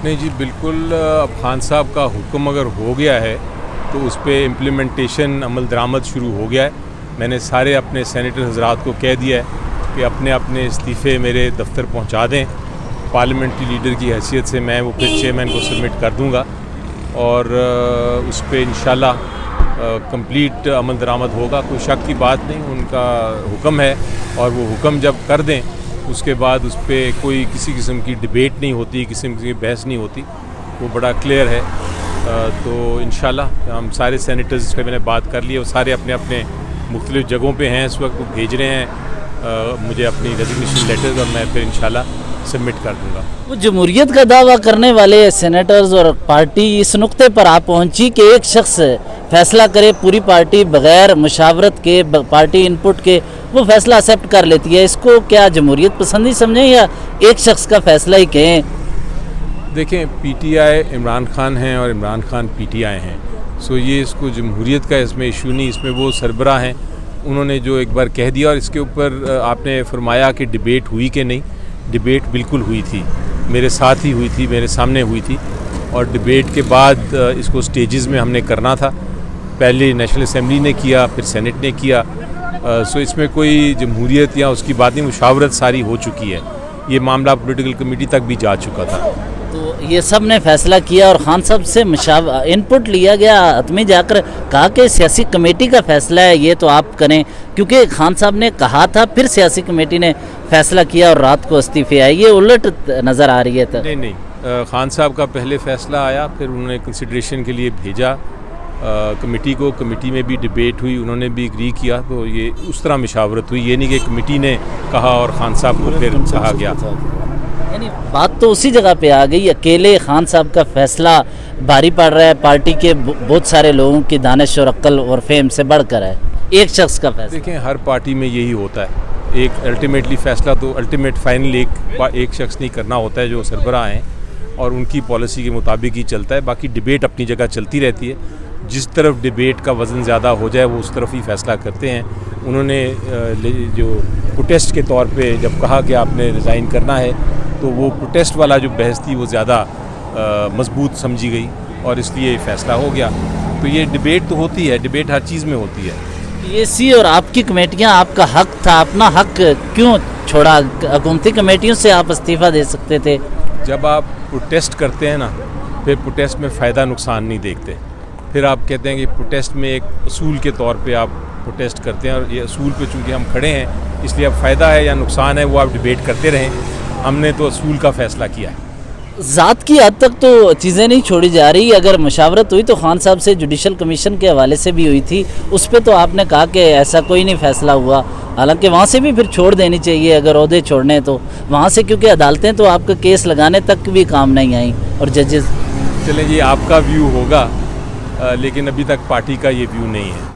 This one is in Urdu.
نہیں جی بالکل، اب خان صاحب کا حکم اگر ہو گیا ہے تو اس پہ امپلیمنٹیشن عمل درآمد شروع ہو گیا ہے. میں نے سارے اپنے سینیٹر حضرات کو کہہ دیا ہے کہ اپنے اپنے استعفے میرے دفتر پہنچا دیں. پارلیمنٹری لیڈر کی حیثیت سے میں وہ پھر چیئرمین کو سبمٹ کر دوں گا اور اس پہ انشاءاللہ کمپلیٹ عمل درآمد ہوگا. کوئی شک کی بات نہیں، ان کا حکم ہے اور وہ حکم جب کر دیں اس کے بعد اس پہ کوئی کسی قسم کی ڈبیٹ نہیں ہوتی، کسی قسم کی بحث نہیں ہوتی. وہ بڑا کلیئر ہے. تو انشاءاللہ ہم سارے سینیٹرز سے میں نے بات کر لی ہے، وہ سارے اپنے اپنے مختلف جگہوں پہ ہیں اس وقت. وہ بھیج رہے ہیں مجھے اپنی ریزگنیشن لیٹرز اور میں پھر انشاءاللہ سبمٹ کر دوں گا. وہ جمہوریت کا دعویٰ کرنے والے سینیٹرز اور پارٹی اس نقطے پر آپ پہنچی کہ ایک شخص فیصلہ کرے، پوری پارٹی بغیر مشاورت کے، پارٹی انپٹ کے وہ فیصلہ ایکسیپٹ کر لیتی ہے. اس کو کیا جمہوریت پسندی سمجھیں یا ایک شخص کا فیصلہ ہی کہیں؟ دیکھیں، P T I Imran Khan ہیں اور Imran Khan P T I ہیں. یہ اس کو جمہوریت کا اس میں ایشو نہیں، اس میں وہ سربراہ ہیں. انہوں نے جو ایک بار کہہ دیا، اور اس کے اوپر آپ نے فرمایا کہ ڈبیٹ ہوئی کہ نہیں. ڈبیٹ بالکل ہوئی تھی، میرے ساتھ ہی ہوئی تھی، میرے سامنے ہوئی تھی. اور ڈبیٹ کے بعد اس کو سٹیجز میں ہم نے کرنا تھا. پہلے نیشنل اسمبلی نے کیا، پھر سینٹ نے کیا. اس میں کوئی جمہوریت یا اس کی بات نہیں، مشاورت ساری ہو چکی ہے. یہ معاملہ پولیٹیکل کمیٹی تک بھی جا چکا تھا. تو یہ سب نے فیصلہ کیا اور خان صاحب سے انپٹ لیا گیا، حتمی جا کر کہا کہ سیاسی کمیٹی کا فیصلہ ہے یہ تو آپ کریں، کیونکہ خان صاحب نے کہا تھا پھر سیاسی کمیٹی نے فیصلہ کیا اور رات کو استعفے آئے. یہ الٹ نظر آ رہی ہے. نہیں، خان صاحب کا پہلے فیصلہ آیا، پھر انہوں نے کنسیڈریشن کے لیے بھیجا کمیٹی کو. کمیٹی میں بھی ڈبیٹ ہوئی، انہوں نے بھی ایگری کیا. تو یہ اس طرح مشاورت ہوئی، یہ نہیں کہ کمیٹی نے کہا اور خان صاحب کو پھر کہا گیا. یعنی بات تو اسی جگہ پہ آ گئی، اکیلے خان صاحب کا فیصلہ بھاری پڑ رہا ہے، پارٹی کے بہت سارے لوگوں کی دانش اور عقل اور فہم سے بڑھ کر ہے ایک شخص کا فیصلہ. دیکھیں، ہر پارٹی میں یہی ہوتا ہے. ایک الٹیمیٹلی فیصلہ تو الٹیمیٹ فائنل ایک شخص نہیں کرنا ہوتا ہے، جو سربراہ ہیں اور ان کی پالیسی کے مطابق ہی چلتا ہے. باقی ڈبیٹ اپنی جگہ چلتی رہتی ہے. جس طرف ڈبیٹ کا وزن زیادہ ہو جائے وہ اس طرف ہی فیصلہ کرتے ہیں. انہوں نے جو پروٹیسٹ کے طور پہ جب کہا کہ آپ نے ریزائن کرنا ہے تو وہ پروٹیسٹ والا جو بحث تھی وہ زیادہ مضبوط سمجھی گئی اور اس لیے فیصلہ ہو گیا. تو یہ ڈبیٹ تو ہوتی ہے، ڈبیٹ ہر چیز میں ہوتی ہے. پی ایس سی اور آپ کی کمیٹیاں، آپ کا حق تھا، اپنا حق کیوں چھوڑا؟ حکومتی کمیٹیوں سے آپ استعفیٰ دے سکتے تھے. جب آپ پروٹیسٹ کرتے ہیں نا، پھر پروٹیسٹ میں فائدہ نقصان نہیں دیکھتے. پھر آپ کہتے ہیں کہ پروٹیسٹ میں ایک اصول کے طور پہ آپ پروٹیسٹ کرتے ہیں اور یہ اصول پہ چونکہ ہم کھڑے ہیں اس لیے اب فائدہ ہے یا نقصان ہے وہ آپ ڈبیٹ کرتے رہیں. ہم نے تو اصول کا فیصلہ کیا ہے. ذات کی حد تک تو چیزیں نہیں چھوڑی جا رہی. اگر مشاورت ہوئی تو خان صاحب سے جوڈیشل کمیشن کے حوالے سے بھی ہوئی تھی، اس پہ تو آپ نے کہا کہ ایسا کوئی نہیں فیصلہ ہوا. حالانکہ وہاں سے بھی پھر چھوڑ دینی چاہیے اگر عہدے چھوڑنے تو وہاں سے، کیونکہ عدالتیں تو آپ کا کیس لگانے تک بھی کام نہیں آئیں اور ججز. چلیں جی، آپ کا ویو ہوگا لیکن ابھی تک پارٹی کا یہ ویو نہیں ہے.